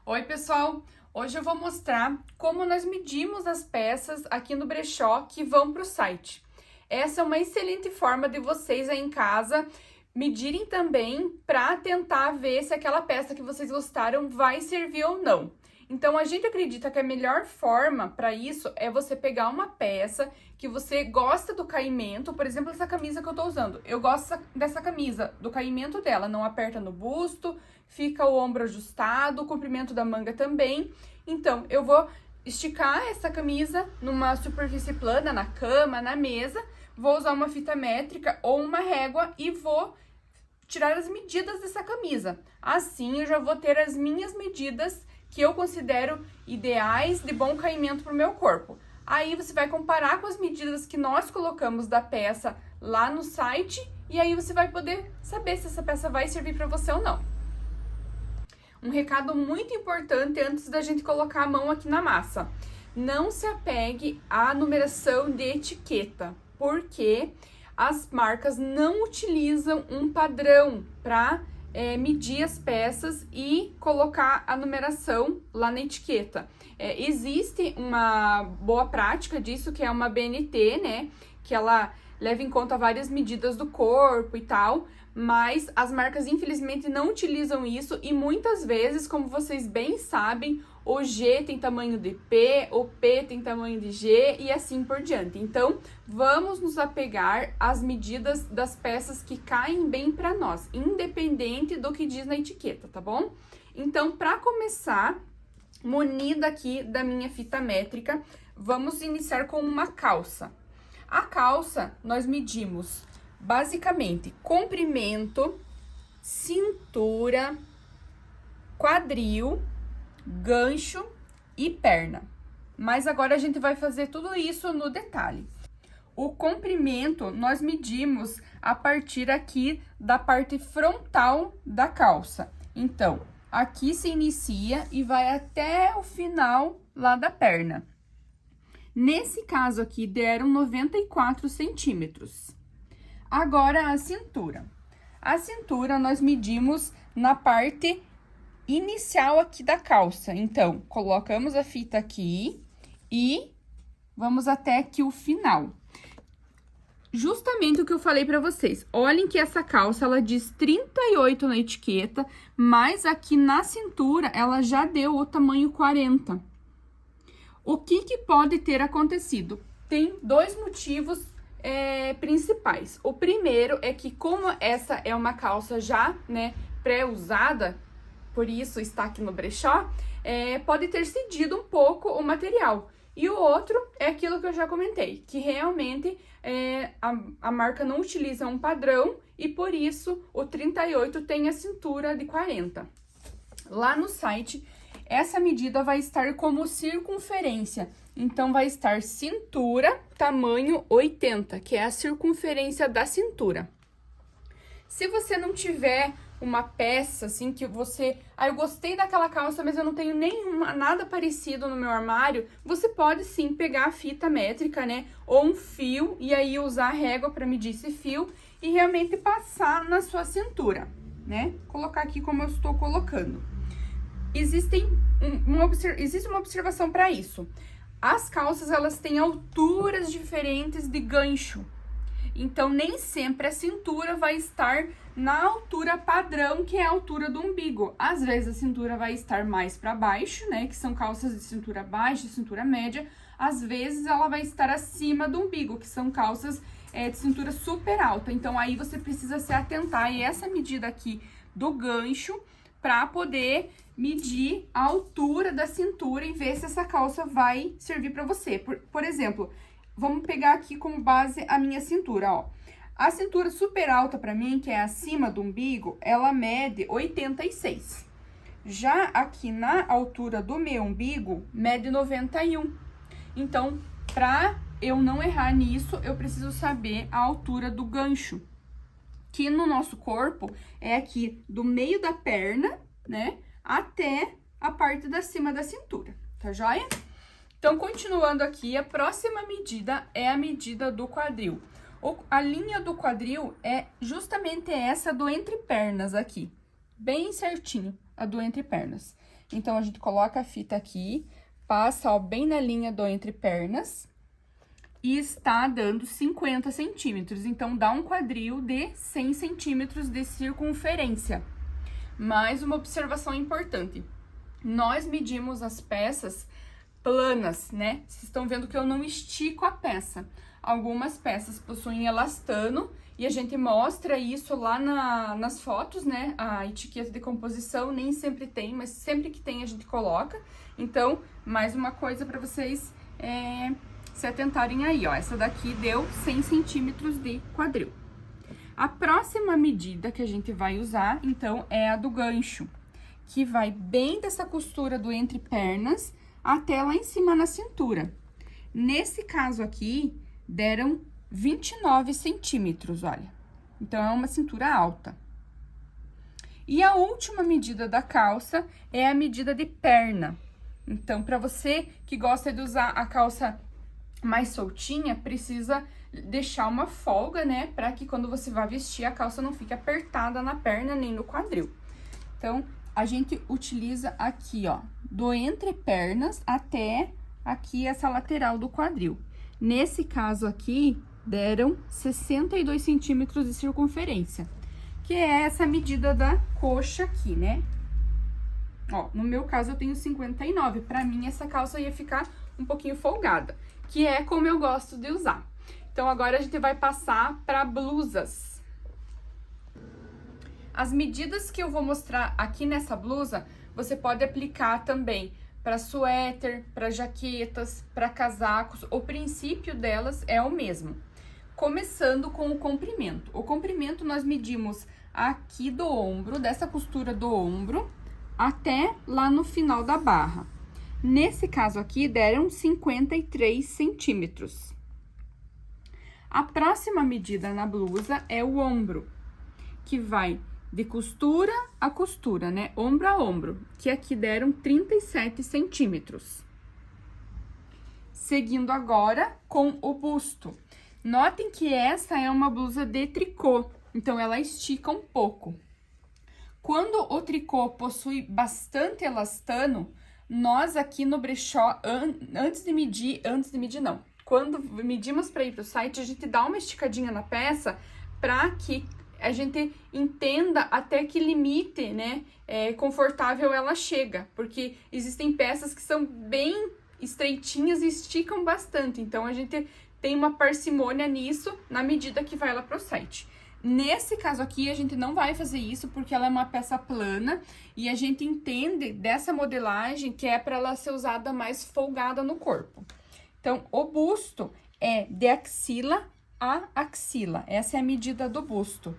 Oi, pessoal! Hoje eu vou mostrar como nós medimos as peças aqui no brechó que vão para o site. Essa é uma excelente forma de vocês aí em casa medirem também para tentar ver se aquela peça que vocês gostaram vai servir ou não. Então, a gente acredita que a melhor forma para isso é você pegar uma peça que você gosta do caimento, por exemplo, essa camisa que eu tô usando. Eu gosto dessa camisa, do caimento dela, não aperta no busto, fica o ombro ajustado, o comprimento da manga também. Então, eu vou esticar essa camisa numa superfície plana, na cama, na mesa, vou usar uma fita métrica ou uma régua e vou tirar as medidas dessa camisa. Assim, eu já vou ter as minhas medidas que eu considero ideais de bom caimento para o meu corpo. Aí você vai comparar com as medidas que nós colocamos da peça lá no site e aí você vai poder saber se essa peça vai servir para você ou não. Um recado muito importante antes da gente colocar a mão aqui na massa: não se apegue à numeração de etiqueta, porque as marcas não utilizam um padrão para medir as peças e colocar a numeração lá na etiqueta. Existe uma boa prática disso, que é uma BNT, né? Que ela leva em conta várias medidas do corpo e tal, mas as marcas infelizmente não utilizam isso e muitas vezes, como vocês bem sabem, o G tem tamanho de P, o P tem tamanho de G e assim por diante. Então, vamos nos apegar às medidas das peças que caem bem para nós, independente do que diz na etiqueta, tá bom? Então, para começar, munida aqui da minha fita métrica, vamos iniciar com uma calça. A calça, nós medimos basicamente comprimento, cintura, quadril, gancho e perna. Mas agora a gente vai fazer tudo isso no detalhe. O comprimento nós medimos a partir aqui da parte frontal da calça. Então, aqui se inicia e vai até o final lá da perna. Nesse caso aqui, deram 94 centímetros. Agora, a cintura. A cintura nós medimos na parte inicial aqui da calça. Então, colocamos a fita aqui e vamos até aqui o final. Justamente o que eu falei pra vocês. Olhem que essa calça, ela diz 38 na etiqueta, mas aqui na cintura, ela já deu o tamanho 40. O que pode ter acontecido? Tem dois motivos principais. O primeiro é que, como essa é uma calça já, né, pré-usada, por isso está aqui no brechó, pode ter cedido um pouco o material. E o outro é aquilo que eu já comentei, que realmente a marca não utiliza um padrão e por isso o 38 tem a cintura de 40. Lá no site, essa medida vai estar como circunferência. Então, vai estar cintura, tamanho 80, que é a circunferência da cintura. Se você não tiver uma peça, assim, que você... eu gostei daquela calça, mas eu não tenho nada parecido no meu armário, você pode, sim, pegar a fita métrica, né? Ou um fio, e aí usar a régua para medir esse fio e realmente passar na sua cintura, né? Colocar aqui como eu estou colocando. Existe uma observação para isso. As calças, elas têm alturas diferentes de gancho. Então, nem sempre a cintura vai estar na altura padrão, que é a altura do umbigo. Às vezes, a cintura vai estar mais para baixo, né? Que são calças de cintura baixa e cintura média. Às vezes, ela vai estar acima do umbigo, que são calças de cintura super alta. Então, aí você precisa se atentar a essa medida aqui do gancho para poder medir a altura da cintura e ver se essa calça vai servir para você. Por exemplo, vamos pegar aqui como base a minha cintura, ó. A cintura super alta para mim, que é acima do umbigo, ela mede 86. Já aqui na altura do meu umbigo, mede 91. Então, para eu não errar nisso, eu preciso saber a altura do gancho, que no nosso corpo é aqui do meio da perna, né, até a parte da cima da cintura, tá joia? Então, continuando aqui, a próxima medida é a medida do quadril. A linha do quadril é justamente essa do entre pernas aqui. bem certinho a do entrepernas. Então, a gente coloca a fita aqui, passa, ó, bem na linha do entrepernas e está dando 50 centímetros. Então, dá um quadril de 100 centímetros de circunferência. Mais uma observação importante. Nós medimos as peças planas, né? Vocês estão vendo que eu não estico a peça. Algumas peças possuem elastano e a gente mostra isso lá nas fotos, né? A etiqueta de composição nem sempre tem, mas sempre que tem a gente coloca. Então, mais uma coisa para vocês se atentarem aí, ó. Essa daqui deu 100 centímetros de quadril. A próxima medida que a gente vai usar, então, é a do gancho, que vai bem dessa costura do entrepernas até lá em cima na cintura. Nesse caso aqui, deram 29 centímetros, olha. Então, é uma cintura alta. E a última medida da calça é a medida de perna. Então, para você que gosta de usar a calça mais soltinha, precisa deixar uma folga, né? Para que quando você vai vestir, a calça não fique apertada na perna nem no quadril. Então, a gente utiliza aqui, ó, do entrepernas até aqui essa lateral do quadril. Nesse caso aqui, deram 62 centímetros de circunferência, que é essa medida da coxa aqui, né? Ó, no meu caso, eu tenho 59. Pra mim, essa calça ia ficar um pouquinho folgada, que é como eu gosto de usar. Então, agora a gente vai passar para blusas. As medidas que eu vou mostrar aqui nessa blusa, você pode aplicar também para suéter, para jaquetas, para casacos. O princípio delas é o mesmo. Começando com o comprimento. O comprimento nós medimos aqui do ombro, dessa costura do ombro, até lá no final da barra. Nesse caso aqui, deram 53 centímetros. A próxima medida na blusa é o ombro, que vai de costura a costura, né? Ombro a ombro, que aqui deram 37 centímetros. Seguindo agora com o busto. Notem que essa é uma blusa de tricô, então ela estica um pouco. Quando o tricô possui bastante elastano, nós aqui no brechó, quando medimos para ir para o site, a gente dá uma esticadinha na peça para que a gente entenda até que limite, né, confortável ela chega, porque existem peças que são bem estreitinhas e esticam bastante, então a gente tem uma parcimônia nisso na medida que vai lá para o site. Nesse caso aqui, a gente não vai fazer isso porque ela é uma peça plana e a gente entende dessa modelagem que é para ela ser usada mais folgada no corpo. Então, o busto é de axila a axila. Essa é a medida do busto.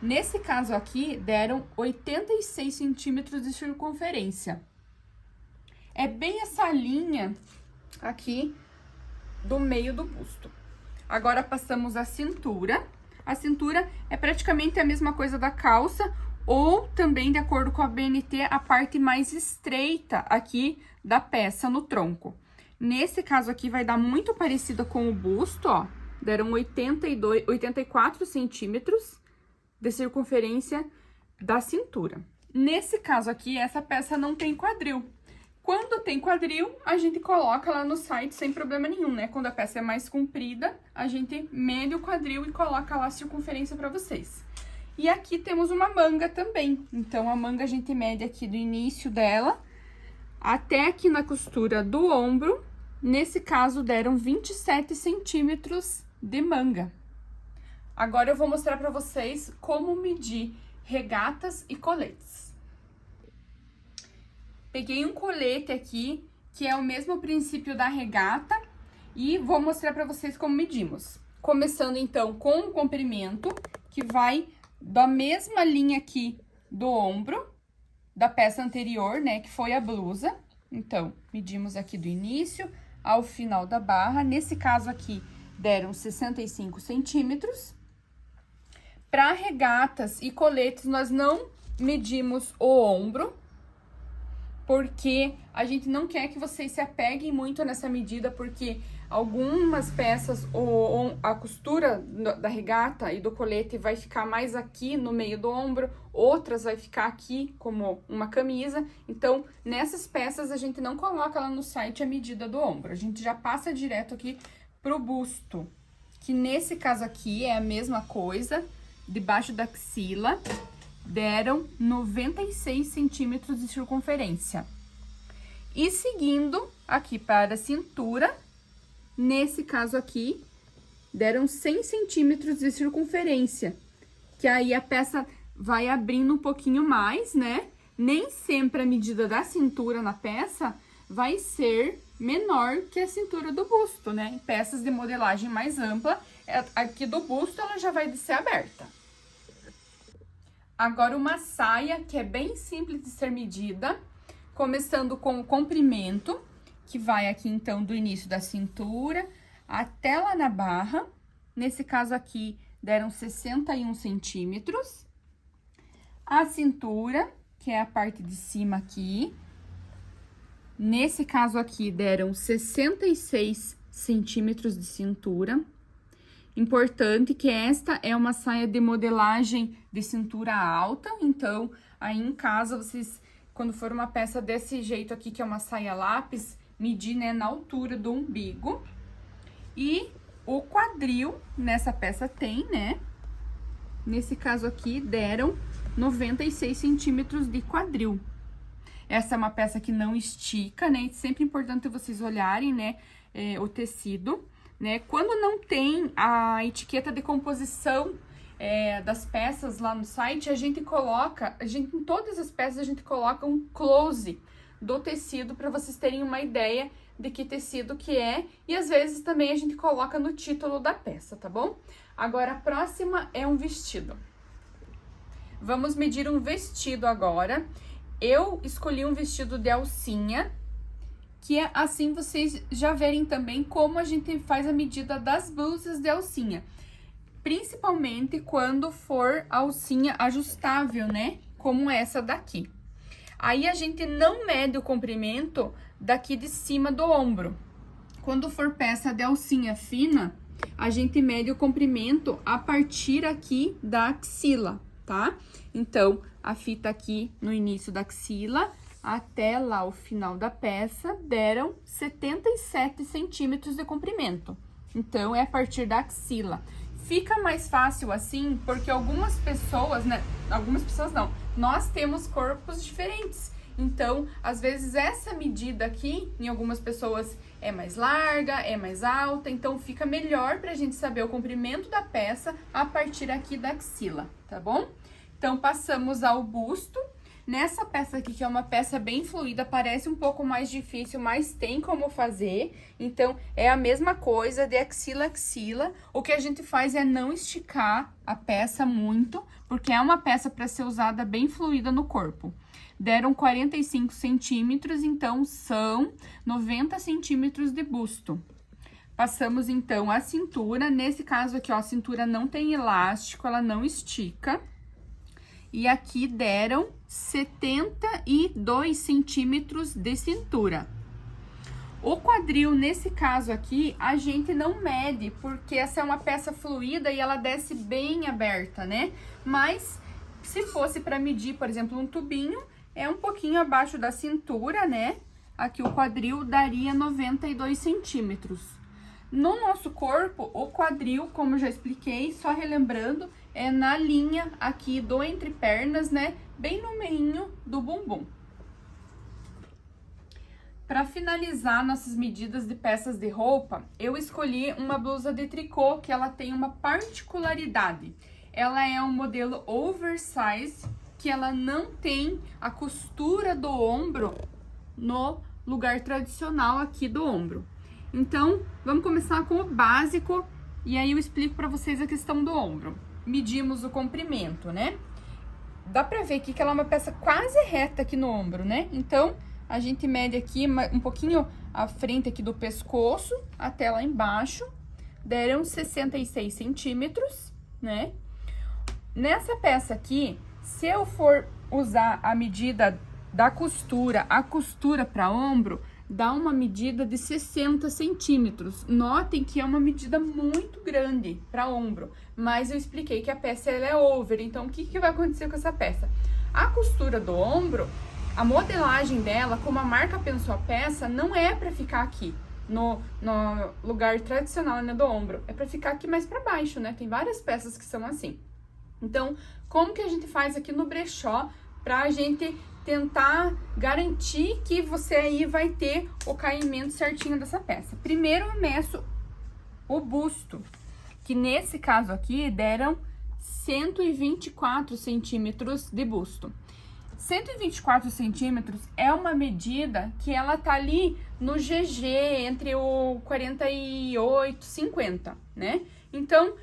Nesse caso aqui, deram 86 centímetros de circunferência. É bem essa linha aqui do meio do busto. Agora, passamos a cintura. A cintura é praticamente a mesma coisa da calça, ou também, de acordo com a BNT, a parte mais estreita aqui da peça no tronco. Nesse caso aqui, vai dar muito parecida com o busto, ó. Deram 84 centímetros de circunferência da cintura. Nesse caso aqui, essa peça não tem quadril. Quando tem quadril, a gente coloca lá no site sem problema nenhum, né? Quando a peça é mais comprida, a gente mede o quadril e coloca lá a circunferência para vocês. E aqui temos uma manga também. Então, a manga a gente mede aqui do início dela até aqui na costura do ombro. Nesse caso, deram 27 centímetros de manga. Agora, eu vou mostrar para vocês como medir regatas e coletes. Peguei um colete aqui, que é o mesmo princípio da regata, e vou mostrar para vocês como medimos. Começando, então, com o comprimento, que vai da mesma linha aqui do ombro, da peça anterior, né, que foi a blusa. Então, medimos aqui do início ao final da barra. Nesse caso aqui, deram 65 centímetros. Para regatas e coletes, nós não medimos o ombro, porque a gente não quer que vocês se apeguem muito nessa medida, porque Algumas peças, a costura da regata e do colete vai ficar mais aqui no meio do ombro, outras vai ficar aqui como uma camisa. Então, nessas peças a gente não coloca lá no site a medida do ombro, a gente já passa direto aqui pro busto, que nesse caso aqui é a mesma coisa, debaixo da axila, deram 96 centímetros de circunferência. E seguindo aqui para a cintura, nesse caso aqui, deram 100 centímetros de circunferência, que aí a peça vai abrindo um pouquinho mais, né? Nem sempre a medida da cintura na peça vai ser menor que a cintura do busto, né? Em peças de modelagem mais ampla, aqui do busto ela já vai descer aberta. Agora, uma saia que é bem simples de ser medida, começando com o comprimento, que vai aqui, então, do início da cintura até lá na barra. Nesse caso aqui, deram 61 centímetros. A cintura, que é a parte de cima aqui. Nesse caso aqui, deram 66 centímetros de cintura. Importante que esta é uma saia de modelagem de cintura alta, então, aí em casa, vocês, quando for uma peça desse jeito aqui, que é uma saia lápis, medir, né, na altura do umbigo. E o quadril nessa peça tem, né? Nesse caso aqui, deram 96 centímetros de quadril. Essa é uma peça que não estica, né? Sempre importante vocês olharem, né, o tecido, né? Quando não tem a etiqueta de composição das peças lá no site, a gente coloca, em todas as peças a gente coloca um close do tecido para vocês terem uma ideia de que tecido que é, e às vezes também a gente coloca no título da peça, tá bom? Agora, a próxima é um vestido. Vamos medir um vestido agora. Eu escolhi um vestido de alcinha, que é assim vocês já verem também como a gente faz a medida das blusas de alcinha. Principalmente quando for alcinha ajustável, né? Como essa daqui. Aí, a gente não mede o comprimento daqui de cima do ombro. Quando for peça de alcinha fina, a gente mede o comprimento a partir aqui da axila, tá? Então, a fita aqui no início da axila, até lá o final da peça, deram 77 centímetros de comprimento. Então, é a partir da axila. Fica mais fácil assim, porque algumas pessoas, né? Algumas pessoas não. Nós temos corpos diferentes. Então, às vezes, essa medida aqui, em algumas pessoas, é mais larga, é mais alta. Então, fica melhor pra gente saber o comprimento da peça a partir aqui da axila, tá bom? Então, passamos ao busto. Nessa peça aqui, que é uma peça bem fluida, parece um pouco mais difícil, mas tem como fazer. Então, é a mesma coisa de axila a axila. O que a gente faz é não esticar a peça muito, porque é uma peça para ser usada bem fluida no corpo. Deram 45 centímetros, então, são 90 centímetros de busto. Passamos, então, a cintura. Nesse caso aqui, ó, a cintura não tem elástico, ela não estica. E aqui deram 72 centímetros de cintura. O quadril, nesse caso aqui, a gente não mede, porque essa é uma peça fluida e ela desce bem aberta, né? Mas, se fosse para medir, por exemplo, um tubinho, é um pouquinho abaixo da cintura, né? Aqui o quadril daria 92 centímetros. No nosso corpo, o quadril, como eu já expliquei, só relembrando, é na linha aqui do entrepernas, né? Bem no meio do bumbum. Para finalizar nossas medidas de peças de roupa, eu escolhi uma blusa de tricô que ela tem uma particularidade. Ela é um modelo oversize, que ela não tem a costura do ombro no lugar tradicional aqui do ombro. Então, vamos começar com o básico e aí eu explico para vocês a questão do ombro. Medimos o comprimento, né? Dá pra ver aqui que ela é uma peça quase reta aqui no ombro, né? Então, a gente mede aqui um pouquinho à frente aqui do pescoço até lá embaixo. Deram 66 centímetros, né? Nessa peça aqui, se eu for usar a medida da costura, a costura para ombro, dá uma medida de 60 centímetros. Notem que é uma medida muito grande para ombro, mas eu expliquei que a peça ela é over, então o que vai acontecer com essa peça? A costura do ombro, a modelagem dela, como a marca pensou a peça, não é para ficar aqui no lugar tradicional, né, do ombro, é para ficar aqui mais para baixo, né? Tem várias peças que são assim. Então, como que a gente faz aqui no brechó pra gente tentar garantir que você aí vai ter o caimento certinho dessa peça? Primeiro eu meço o busto, que nesse caso aqui deram 124 centímetros de busto. 124 centímetros é uma medida que ela tá ali no GG, entre o 48 e 50, né? Então,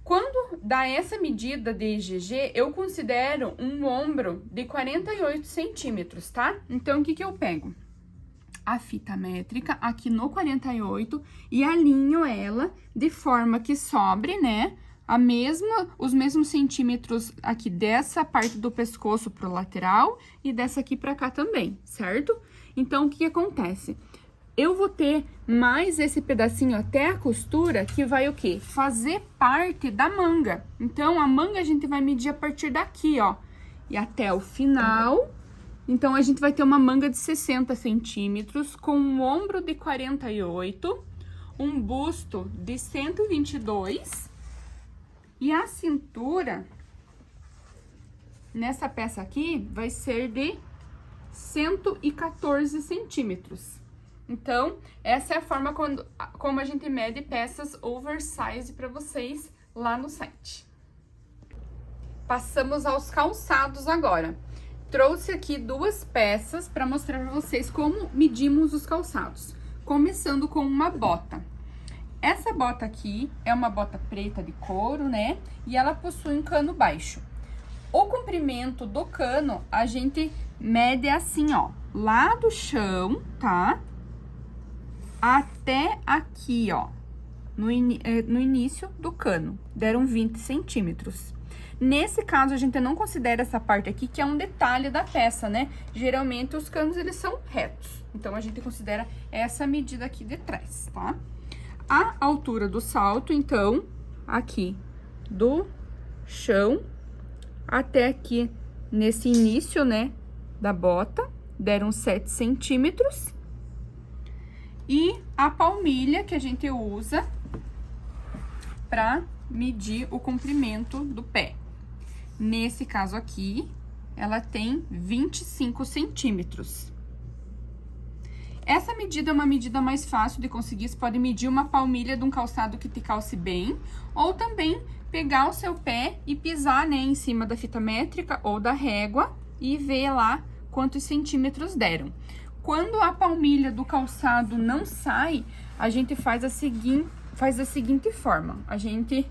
quando dá essa medida de GG, eu considero um ombro de 48 centímetros, tá? Então, o que eu pego? A fita métrica aqui no 48 e alinho ela de forma que sobre, né? Os mesmos centímetros aqui dessa parte do pescoço pro lateral e dessa aqui pra cá também, certo? Então, o que acontece? Eu vou ter mais esse pedacinho até a costura, que vai o quê? Fazer parte da manga. Então, a manga a gente vai medir a partir daqui, ó, e até o final. Então, a gente vai ter uma manga de 60 centímetros, com um ombro de 48, um busto de 122, e a cintura, nessa peça aqui, vai ser de 114 centímetros. Então, essa é a forma como a gente mede peças oversize para vocês lá no site. Passamos aos calçados agora. Trouxe aqui duas peças para mostrar para vocês como medimos os calçados. Começando com uma bota. Essa bota aqui é uma bota preta de couro, né? E ela possui um cano baixo. O comprimento do cano, a gente mede assim, ó, lá do chão, tá? Até aqui, ó, no início do cano, deram 20 centímetros. Nesse caso, a gente não considera essa parte aqui, que é um detalhe da peça, né? Geralmente, os canos, eles são retos. Então, a gente considera essa medida aqui de trás, tá? A altura do salto, então, aqui do chão até aqui nesse início, né, da bota, deram 7 centímetros. E a palmilha que a gente usa para medir o comprimento do pé. Nesse caso aqui, ela tem 25 centímetros. Essa medida é uma medida mais fácil de conseguir. Você pode medir uma palmilha de um calçado que te calce bem, ou também pegar o seu pé e pisar, né, em cima da fita métrica ou da régua e ver lá quantos centímetros deram. Quando a palmilha do calçado não sai, a gente faz a seguinte forma. A gente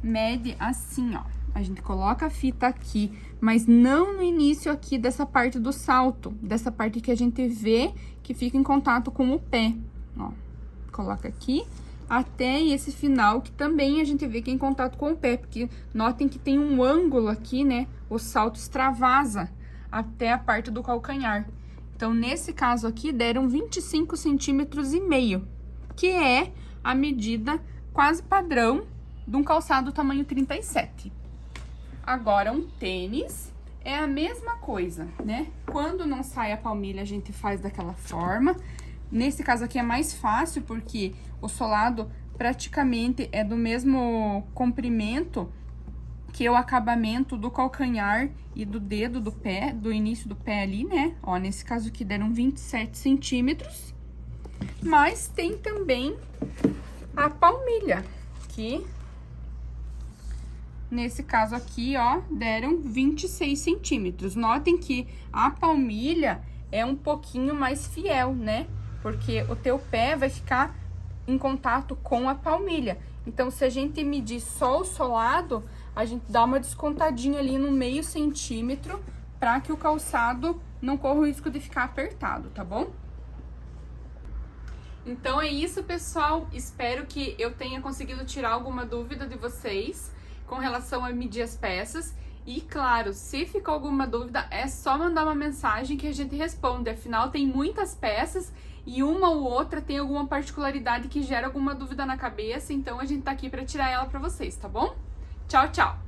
mede assim, ó. A gente coloca a fita aqui, mas não no início aqui dessa parte do salto, dessa parte que a gente vê que fica em contato com o pé, ó. Coloca aqui até esse final, que também a gente vê que é em contato com o pé, porque notem que tem um ângulo aqui, né? O salto extravasa até a parte do calcanhar. Então, nesse caso aqui, deram 25 centímetros e meio, que é a medida quase padrão de um calçado tamanho 37. Agora, um tênis é a mesma coisa, né? Quando não sai a palmilha, a gente faz daquela forma. Nesse caso aqui é mais fácil, porque o solado praticamente é do mesmo comprimento que o acabamento do calcanhar e do dedo do pé, do início do pé ali, né? Ó, nesse caso aqui deram 27 centímetros. Mas tem também a palmilha, que nesse caso aqui, ó, deram 26 centímetros. Notem que a palmilha é um pouquinho mais fiel, né? Porque o teu pé vai ficar em contato com a palmilha. Então, se a gente medir só o solado, a gente dá uma descontadinha ali no meio centímetro para que o calçado não corra o risco de ficar apertado, tá bom? Então é isso, pessoal. Espero que eu tenha conseguido tirar alguma dúvida de vocês com relação a medir as peças. E claro, se ficou alguma dúvida, é só mandar uma mensagem que a gente responde. Afinal, tem muitas peças e uma ou outra tem alguma particularidade que gera alguma dúvida na cabeça, então a gente tá aqui para tirar ela para vocês, tá bom? Tchau, tchau!